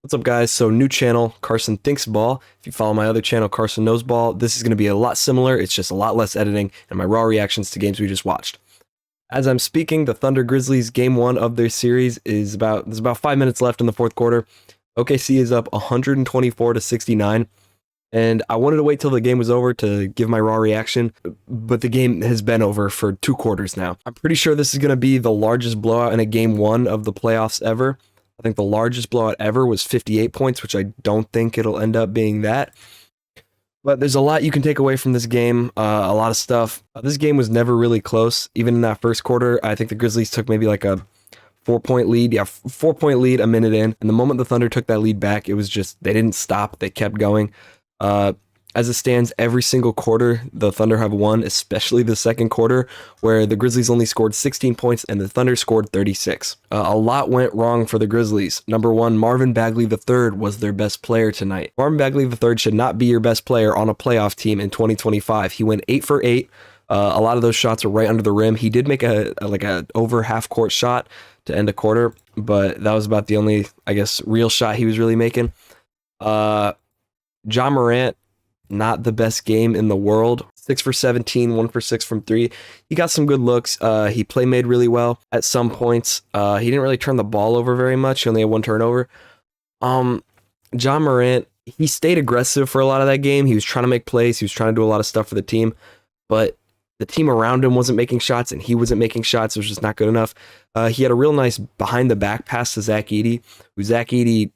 What's up, guys? So, new channel, Carson Thinks Ball. If you follow my other channel, Carson Knows Ball, this is going to be a lot similar. It's just a lot less editing and my raw reactions to games we just watched. As I'm speaking, the Thunder Grizzlies game one of their series there's about 5 minutes left in the fourth quarter. OKC is up 124 to 69. And I wanted to wait till the game was over to give my raw reaction, but the game has been over for 2 quarters now. I'm pretty sure this is going to be the largest blowout in a game one of the playoffs ever. I think the largest blowout ever was 58 points, which I don't think it'll end up being that. But there's a lot you can take away from this game, a lot of stuff. This game was never really close. Even in that first quarter, I think the Grizzlies took maybe like a 4-point lead. Yeah, 4-point lead a minute in. And the moment the Thunder took that lead back, it was just, they didn't stop. They kept going. As it stands, every single quarter, the Thunder have won, especially the second quarter, where the Grizzlies only scored 16 points and the Thunder scored 36. A lot went wrong for the Grizzlies. Number one, Marvin Bagley III was their best player tonight. Marvin Bagley III should not be your best player on a playoff team in 2025. He went 8 for 8. A lot of those shots were right under the rim. He did make a over half-court shot to end a quarter, but that was about the only, I guess, real shot he was really making. Ja Morant, not the best game in the world. 6 for 17, 1 for 6 from 3. He got some good looks. He made really well at some points. He didn't really turn the ball over very much. He only had 1 turnover. Ja Morant, he stayed aggressive for a lot of that game. He was trying to make plays. He was trying to do a lot of stuff for the team, but the team around him wasn't making shots and he wasn't making shots. It was just not good enough. He had a real nice behind the back pass to Zach Edey, who Zach Edey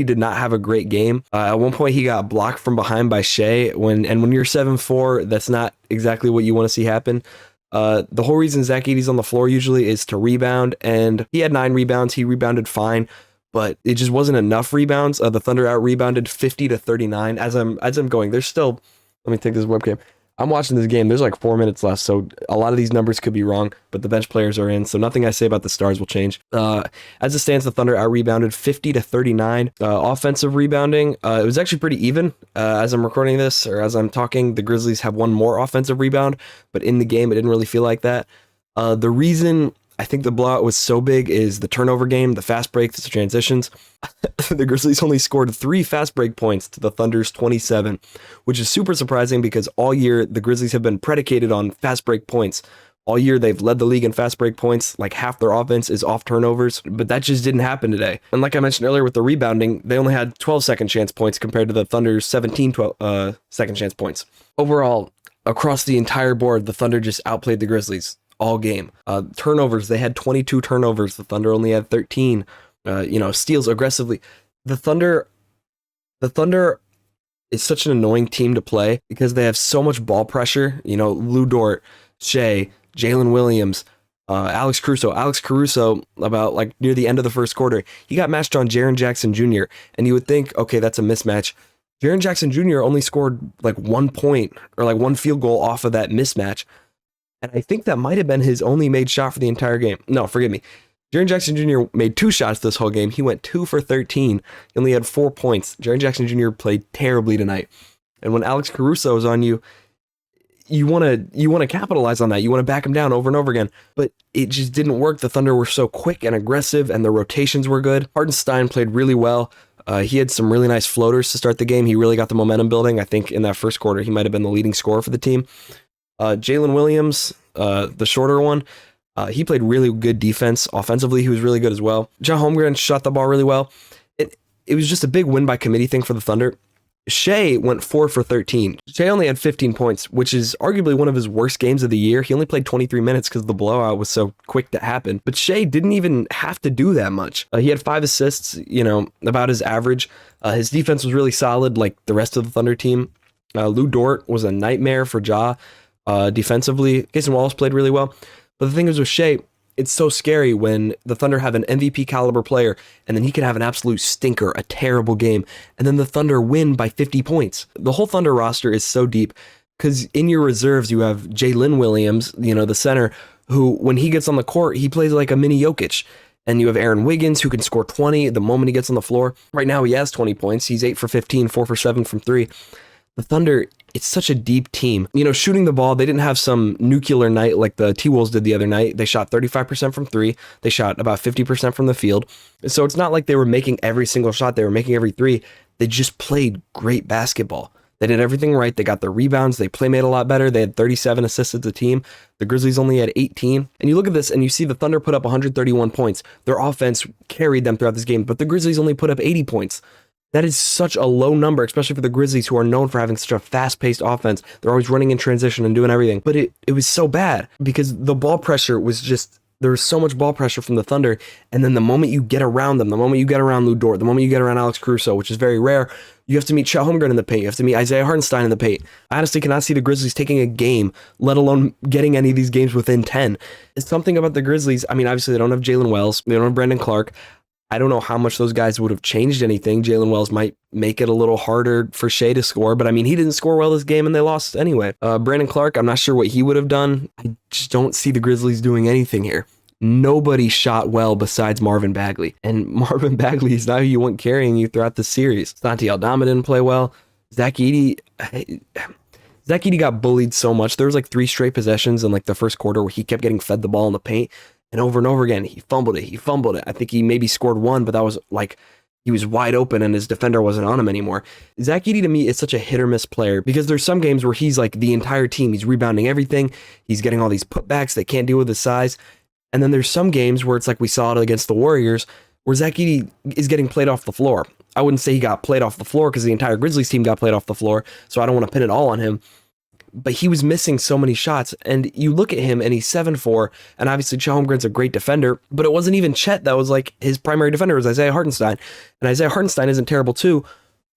did not have a great game. At one point, he got blocked from behind by Shea. When you're 7'4", that's not exactly what you want to see happen. The whole reason Zach Edey's on the floor usually is to rebound, and he had 9 rebounds. He rebounded fine, but it just wasn't enough rebounds. The Thunder out-rebounded 50 to 39. As I'm going, there's still... Let me take this webcam. I'm watching this game. There's like 4 minutes left, so a lot of these numbers could be wrong, but the bench players are in, so nothing I say about the stars will change. As it stands, the Thunder out-rebounded 50 to 39. Offensive rebounding, it was actually pretty even. As I'm recording this, or as I'm talking, the Grizzlies have 1 more offensive rebound, but in the game, it didn't really feel like that. The reason I think the blowout was so big is the turnover game, the fast breaks, the transitions. The Grizzlies only scored 3 fast break points to the Thunder's 27, which is super surprising because all year the Grizzlies have been predicated on fast break points. All year they've led the league in fast break points, like half their offense is off turnovers, but that just didn't happen today. And like I mentioned earlier with the rebounding, they only had 12 second chance points compared to the Thunder's 17 second chance points. Overall, across the entire board, the Thunder just outplayed the Grizzlies all game. Turnovers, they had 22 turnovers. The Thunder only had 13. Steals aggressively. The Thunder is such an annoying team to play because they have so much ball pressure. Lou Dort, Shea, Jalen Williams, Alex Caruso. Alex Caruso, about like near the end of the first quarter, he got matched on Jaren Jackson Jr. And you would think, okay, that's a mismatch. Jaren Jackson Jr. only scored like 1 point or like 1 field goal off of that mismatch. And I think that might have been his only made shot for the entire game. No, forgive me. Jaren Jackson Jr. made 2 shots this whole game. He went 2 for 13. He only had 4 points. Jaren Jackson Jr. played terribly tonight. And when Alex Caruso is on you, you want to capitalize on that. You want to back him down over and over again. But it just didn't work. The Thunder were so quick and aggressive, and the rotations were good. Hartenstein played really well. He had some really nice floaters to start the game. He really got the momentum building. I think in that first quarter, he might have been the leading scorer for the team. Jalen Williams, the shorter one, he played really good defense. Offensively, he was really good as well. John Holmgren shot the ball really well. It was just a big win by committee thing for the Thunder. Shea went 4 for 13. Shea only had 15 points, which is arguably one of his worst games of the year. He only played 23 minutes because the blowout was so quick to happen. But Shea didn't even have to do that much. He had 5 assists, about his average. His defense was really solid, like the rest of the Thunder team. Lou Dort was a nightmare for Ja. Defensively, Jason Wallace played really well. But the thing is with Shea, it's so scary when the Thunder have an MVP caliber player and then he can have an absolute stinker, a terrible game, and then the Thunder win by 50 points. The whole Thunder roster is so deep because in your reserves you have Jalen Williams, the center, who when he gets on the court, he plays like a mini Jokic. And you have Aaron Wiggins, who can score 20 the moment he gets on the floor. Right now he has 20 points. He's 8 for 15, 4 for 7 from 3. The Thunder, it's such a deep team. You know, shooting the ball, they didn't have some nuclear night like the T-Wolves did the other night. They shot 35% from three. They shot about 50% from the field. So it's not like they were making every single shot. They were making every three. They just played great basketball. They did everything right. They got the rebounds. They playmade a lot better. They had 37 assists as a team. The Grizzlies only had 18. And you look at this and you see the Thunder put up 131 points. Their offense carried them throughout this game, but the Grizzlies only put up 80 points. That is such a low number, especially for the Grizzlies, who are known for having such a fast-paced offense. They're always running in transition and doing everything. But it was so bad because the ball pressure was just, there was so much ball pressure from the Thunder. And then the moment you get around them, the moment you get around Lou Dort, the moment you get around Alex Caruso, which is very rare, you have to meet Chet Holmgren in the paint. You have to meet Isaiah Hartenstein in the paint. I honestly cannot see the Grizzlies taking a game, let alone getting any of these games within 10. It's something about the Grizzlies. I mean, obviously they don't have Jalen Wells. They don't have Brandon Clark. I don't know how much those guys would have changed anything. Jalen Wells might make it a little harder for Shea to score, but I mean, he didn't score well this game and they lost anyway. Brandon Clark, I'm not sure what he would have done. I just don't see the Grizzlies doing anything here. Nobody shot well besides Marvin Bagley. And Marvin Bagley is not who you want carrying you throughout the series. Santi Aldama didn't play well. Zach Edey got bullied so much. There was like 3 straight possessions in like the first quarter where he kept getting fed the ball in the paint. And over again, he fumbled it. I think he maybe scored one, but that was like, he was wide open and his defender wasn't on him anymore. Zach Edey to me is such a hit or miss player because there's some games where he's like the entire team. He's rebounding everything. He's getting all these putbacks. They can't deal with his size. And then there's some games where it's like we saw it against the Warriors where Zach Edey is getting played off the floor. I wouldn't say he got played off the floor because the entire Grizzlies team got played off the floor. So I don't want to pin it all on him. But he was missing so many shots, and you look at him and he's 7'4", and obviously Chet Holmgren's a great defender, but it wasn't even Chet that was like his primary defender. It was Isaiah Hartenstein, and Isaiah Hartenstein isn't terrible too,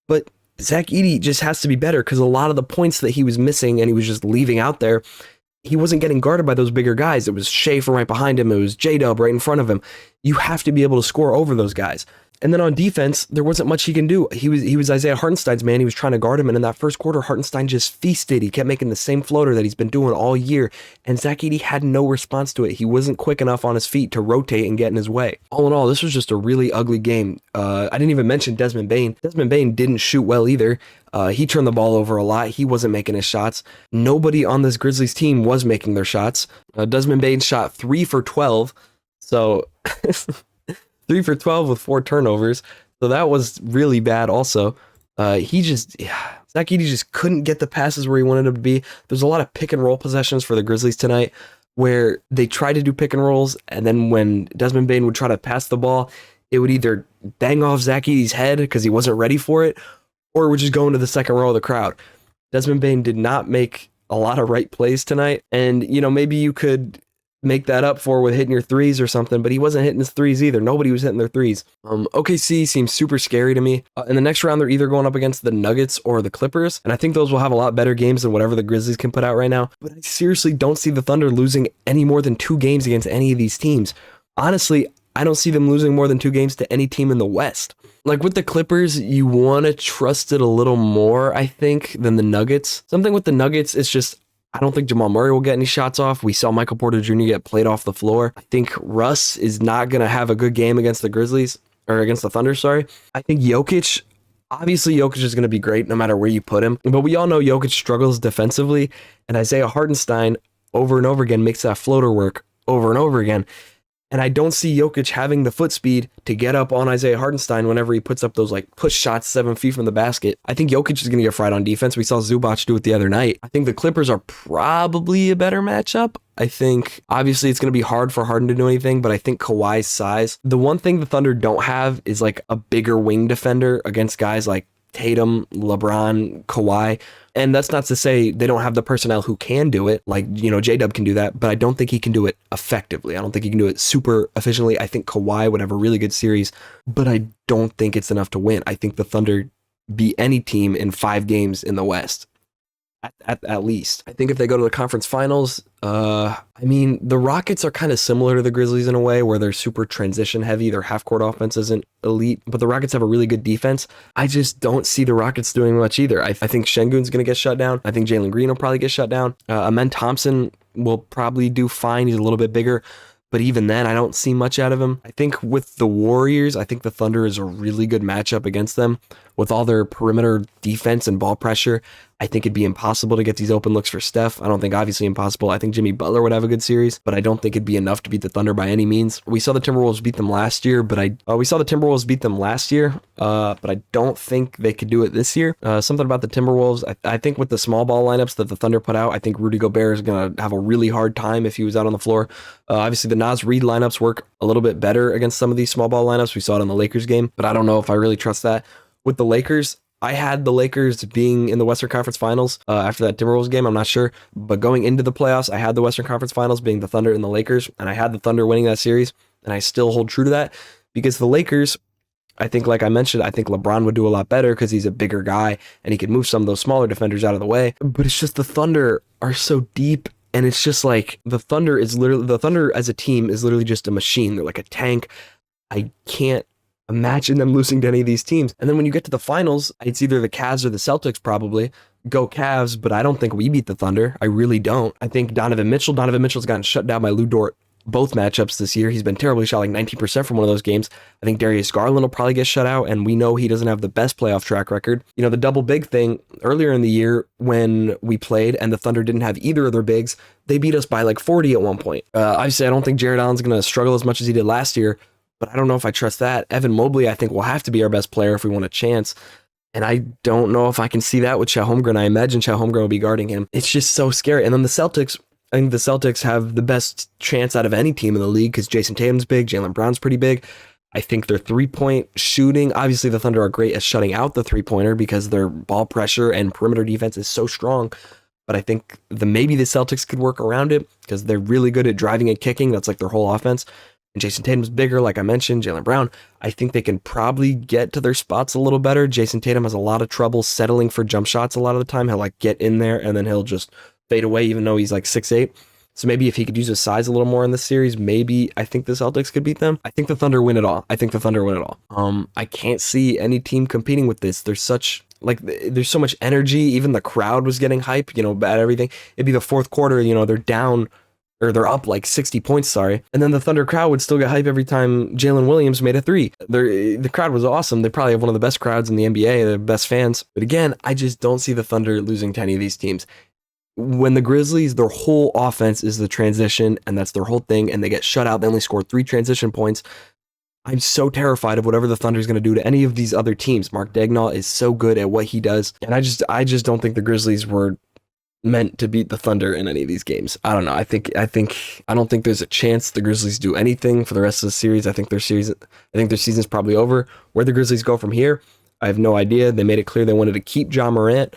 but Zach Edey just has to be better because a lot of the points that he was missing and he was just leaving out there, he wasn't getting guarded by those bigger guys. It was Shea from right behind him. It was J-Dub right in front of him. You have to be able to score over those guys. And then on defense, there wasn't much he can do. He was Isaiah Hartenstein's man. He was trying to guard him. And in that first quarter, Hartenstein just feasted. He kept making the same floater that he's been doing all year. And Zach Edey had no response to it. He wasn't quick enough on his feet to rotate and get in his way. All in all, this was just a really ugly game. I didn't even mention Desmond Bane. Desmond Bane didn't shoot well either. He turned the ball over a lot. He wasn't making his shots. Nobody on this Grizzlies team was making their shots. Desmond Bane shot 3 for 12. So 3 for 12 with 4 turnovers. So that was really bad also. Zach Edey just couldn't get the passes where he wanted them to be. There's a lot of pick and roll possessions for the Grizzlies tonight where they tried to do pick and rolls, and then when Desmond Bane would try to pass the ball, it would either bang off Zach Edey's head because he wasn't ready for it, or it would just go into the second row of the crowd. Desmond Bane did not make a lot of right plays tonight, and maybe you could make that up for with hitting your threes or something, but he wasn't hitting his threes either. Nobody was hitting their threes. OKC seems super scary to me. In the next round, they're either going up against the Nuggets or the Clippers, and I think those will have a lot better games than whatever the Grizzlies can put out right now. But I seriously don't see the Thunder losing any more than 2 games against any of these teams. Honestly, I don't see them losing more than 2 games to any team in the West. Like with the Clippers, you want to trust it a little more, I think, than the Nuggets. Something with the Nuggets is just, I don't think Jamal Murray will get any shots off. We saw Michael Porter Jr. get played off the floor. I think Russ is not going to have a good game against the Grizzlies, or against the Thunder, sorry. I think Jokic is going to be great no matter where you put him. But we all know Jokic struggles defensively, and Isaiah Hartenstein over and over again makes that floater work over and over again. And I don't see Jokic having the foot speed to get up on Isaiah Hartenstein whenever he puts up those like push shots 7 feet from the basket. I think Jokic is going to get fried on defense. We saw Zubac do it the other night. I think the Clippers are probably a better matchup. I think obviously it's going to be hard for Harden to do anything, but I think Kawhi's size. The one thing the Thunder don't have is like a bigger wing defender against guys like Tatum, LeBron, Kawhi. And that's not to say they don't have the personnel who can do it. Like, J-Dub can do that, but I don't think he can do it effectively. I don't think he can do it super efficiently. I think Kawhi would have a really good series, but I don't think it's enough to win. I think the Thunder beat any team in 5 games in the West. At least. I think if they go to the conference finals, the Rockets are kind of similar to the Grizzlies in a way where they're super transition heavy. Their half-court offense isn't elite, but the Rockets have a really good defense. I just don't see the Rockets doing much either. I think Şengün's going to get shut down. I think Jalen Green will probably get shut down. Amen Thompson will probably do fine. He's a little bit bigger, but even then, I don't see much out of him. I think with the Warriors, I think the Thunder is a really good matchup against them. with all their perimeter defense and ball pressure, I think it'd be impossible to get these open looks for Steph. I don't think obviously impossible. I think Jimmy Butler would have a good series, but I don't think it'd be enough to beat the Thunder by any means. We saw the Timberwolves beat them last year, but I don't think they could do it this year. Something about the Timberwolves, I think with the small ball lineups that the Thunder put out, I think Rudy Gobert is going to have a really hard time if he was out on the floor. Obviously, the Naz Reid lineups work a little bit better against some of these small ball lineups. We saw it in the Lakers game, but I don't know if I really trust that. With the Lakers, I had the Lakers being in the Western Conference Finals after that Timberwolves game. I'm not sure, but going into the playoffs, I had the Western Conference Finals being the Thunder and the Lakers, and I had the Thunder winning that series, and I still hold true to that because the Lakers, I think, like I mentioned, I think LeBron would do a lot better because he's a bigger guy and he could move some of those smaller defenders out of the way. But it's just the Thunder are so deep, and it's just like the Thunder as a team is literally just a machine. They're like a tank. I can't imagine them losing to any of these teams. And then when you get to the finals, it's either the Cavs or the Celtics probably. Go Cavs, but I don't think we beat the Thunder. I really don't. I think Donovan Mitchell's gotten shut down by Lou Dort both matchups this year. He's been terribly shot, like 19% from one of those games. I think Darius Garland will probably get shut out, and we know he doesn't have the best playoff track record. You know, the double big thing earlier in the year when we played and the Thunder didn't have either of their bigs, they beat us by like 40 at one point. Obviously, I don't think Jared Allen's going to struggle as much as he did last year, but I don't know if I trust that. Evan Mobley, I think, will have to be our best player if we want a chance. And I don't know if I can see that with Chet Holmgren. I imagine Chet Holmgren will be guarding him. It's just so scary. And then the Celtics, I think the Celtics have the best chance out of any team in the league because Jason Tatum's big, Jaylen Brown's pretty big. I think their three-point shooting, obviously the Thunder are great at shutting out the three-pointer because their ball pressure and perimeter defense is so strong. But I think maybe the Celtics could work around it because they're really good at driving and kicking. That's like their whole offense. And Jason Tatum's bigger, like I mentioned, Jaylen Brown. I think they can probably get to their spots a little better. Jason Tatum has a lot of trouble settling for jump shots a lot of the time. He'll like get in there and then he'll just fade away even though he's like 6'8". So maybe if he could use his size a little more in this series, maybe I think the Celtics could beat them. I think the Thunder win it all. I can't see any team competing with this. There's so much energy. Even the crowd was getting hype, about everything. It'd be the fourth quarter, they're down or they're up like 60 points, sorry. And then the Thunder crowd would still get hype every time Jalen Williams made a three. The crowd was awesome. They probably have one of the best crowds in the NBA, the best fans. But again, I just don't see the Thunder losing to any of these teams. When the Grizzlies, their whole offense is the transition, and that's their whole thing, and they get shut out. They only scored 3 transition points. I'm so terrified of whatever the Thunder is going to do to any of these other teams. Mark Daigneault is so good at what he does, and I just don't think the Grizzlies were meant to beat the Thunder in any of these games. I don't know. I don't think there's a chance the Grizzlies do anything for the rest of the series. I think their season's probably over. Where the Grizzlies go from here, I have no idea. They made it clear they wanted to keep Ja Morant.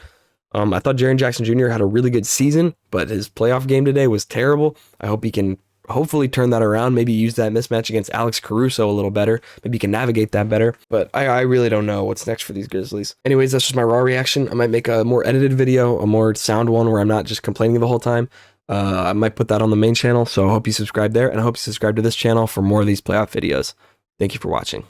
I thought Jaren Jackson Jr. had a really good season, but his playoff game today was terrible. I hope he can hopefully turn that around, maybe use that mismatch against Alex Caruso a little better. Maybe he can navigate that better, but I really don't know what's next for these Grizzlies. Anyways, that's just my raw reaction. I might make a more edited video, a more sound one where I'm not just complaining the whole time. I might put that on the main channel, so I hope you subscribe there, and I hope you subscribe to this channel for more of these playoff videos. Thank you for watching.